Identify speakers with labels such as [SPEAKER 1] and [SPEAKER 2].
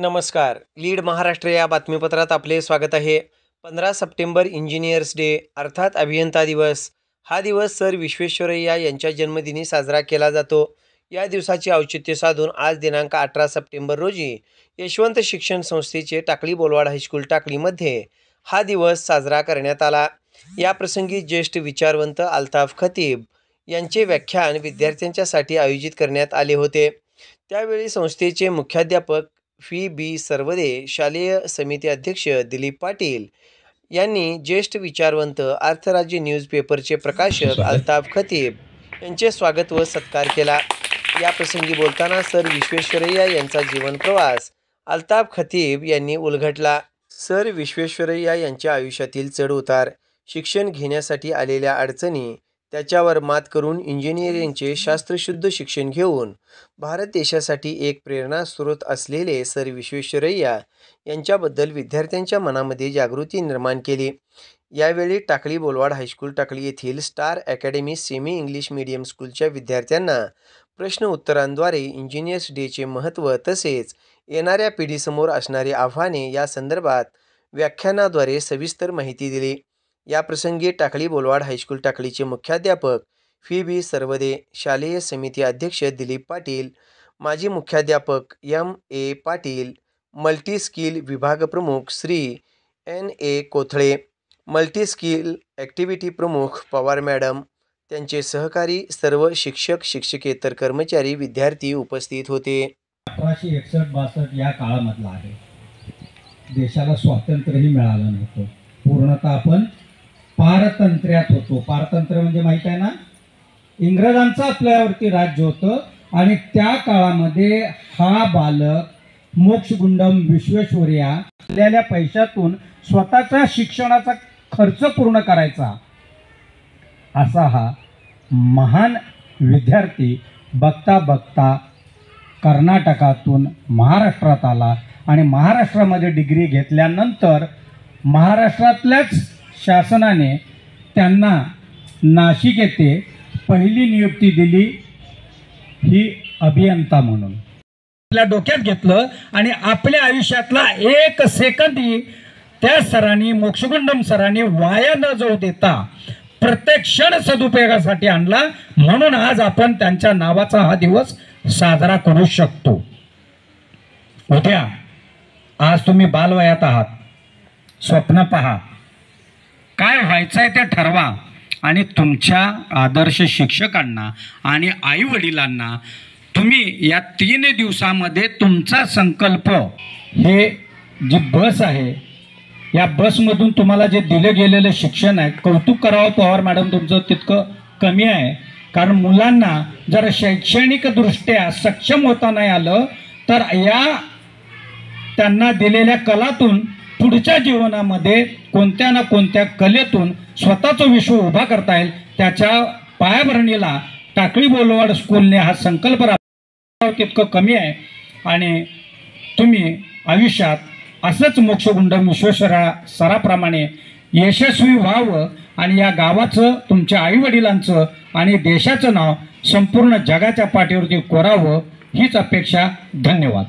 [SPEAKER 1] नमस्कार. लीड महाराष्ट्र या बातमीपत्रात आपले स्वागत आहे. 15 सप्टेंबर इंजिनियर्स डे अर्थात अभियंता दिवस. हा दिवस सर विश्वेश्वरय्या यांच्या जन्मदिनी साजरा केला जातो. या दिवसाचे औचित्य साधून आज दिनांक 18 सप्टेंबर रोजी यशवंत शिक्षण संस्थेचे टाकळी बोलवाड हायस्कूल टाकळीमध्ये हा दिवस साजरा करण्यात आला. या प्रसंगी ज्येष्ठ विचारवंत अल्ताफ खतीब यांचे व्याख्यान विद्यार्थ्यांच्यासाठी आयोजित करण्यात आले होते. त्यावेळी संस्थेचे मुख्याध्यापक FB सर्वदे, शालेय समिती अध्यक्ष दिलीप पाटील यांनी ज्येष्ठ विचारवंत अर्थराज्य न्यूजपेपरचे प्रकाशक अल्ताफ खतीब यांचे स्वागत व सत्कार केला. या प्रसंगी बोलताना सर विश्वेश्वरय्या यांचा जीवन प्रवास अल्ताफ खतीब यांनी उलगडला. सर विश्वेश्वरय्या यांच्या आयुष्यातील चढउतार, शिक्षण घेण्यासाठी आलेल्या अडचणी, त्याच्यावर मात करून इंजिनिअरिंगचे शास्त्रशुद्ध शिक्षण घेऊन भारत देशासाठी एक प्रेरणा स्रोत असलेले सर विश्वेश्वरय्या यांच्याबद्दल विद्यार्थ्यांच्या मनामध्ये जागृती निर्माण केली. यावेळी टाकळी बोलवाड हायस्कूल टाकळी येथील star academy semi English medium स्कूलच्या विद्यार्थ्यांना प्रश्न उत्तरांद्वारे इंजिनियर्स डेचे महत्त्व तसेच येणाऱ्या पिढीसमोर असणारी आव्हाने या संदर्भात व्याख्यानाद्वारे सविस्तर माहिती दिली. या प्रसंगी टाकळी बोलवाड हायस्कूल टाकळीचे मुख्याध्यापक FB सर्वदे, शालेय समिती अध्यक्ष दिलीप पाटील, माजी मुख्याध्यापक MA पाटील, मल्टी स्किल विभाग प्रमुख Shri NA Kothale, multi skill activity प्रमुख पवार मॅडम, त्यांचे सहकारी, सर्व शिक्षक, शिक्षकेतर कर्मचारी, विद्यार्थी उपस्थित होते.
[SPEAKER 2] 1861-62 या काळामधला आहे. देशाला स्वातंत्र्यही मिळालं नव्हतं. पूर्णतः आपण पारतंत्र्यात होतो. पारतंत्र्य म्हणजे माहित आहे ना, इंग्रजांचं आपल्यावरती राज्य होतं आणि त्या काळामध्ये हा बालक मोक्षगुंडम विश्वेश्वरय्या आलेल्या पैशातून स्वतःच्या शिक्षणाचा खर्च पूर्ण करायचा असा हा महान विद्यार्थी बघता बघता कर्नाटकातून महाराष्ट्रात आला आणि महाराष्ट्रामध्ये डिग्री घेतल्यानंतर महाराष्ट्रातल्याच शासनाने त्यांना नाशिक येथे पहिली नियुक्ती दिली, ही अभियंता म्हणून. आपल्या डोक्यात घेतलं आणि आपल्या आयुष्यातला एक सेकंदही त्या सरांनी, मोक्षगुंडम सरांनी वाया न जाऊ देता प्रत्येक क्षण सदुपयोगासाठी आणला. म्हणून आज आपण त्यांच्या नावाचा हा दिवस साजरा करू शकतो. उद्या, आज तुम्ही बालवयात आहात, स्वप्न पहा, काय व्हायचंय ते ठरवा आणि तुमच्या आदर्श शिक्षकांना आणि आई वडिलांना तुम्ही या 3 दिवसामध्ये तुमचा संकल्प, हे जी बस आहे या बसमधून तुम्हाला जे दिलं गेलेलं शिक्षण आहे, कौतुक करावं पवार मॅडम, तुमचं तितकं कमी आहे. कारण मुलांना जर शैक्षणिकदृष्ट्या सक्षम होता नाही आलं तर या त्यांना दिलेल्या कलातून पुढच्या जीवनामध्ये कोणत्या ना कोणत्या कलेतून स्वतःचं विश्व उभा करता येईल. त्याच्या पायाभरणीला टाकळी बोलवाड स्कूलने हा संकल्प राबवला तितकं कमी आहे. आणि तुम्ही आयुष्यात असंच मोक्षगुंडम विश्वेश्वरय्या सराप्रमाणे यशस्वी व्हावं आणि या गावाचं, तुमच्या आईवडिलांचं आणि देशाचं नाव संपूर्ण जगाच्या पाठीवरती कोरावं, हीच अपेक्षा. धन्यवाद.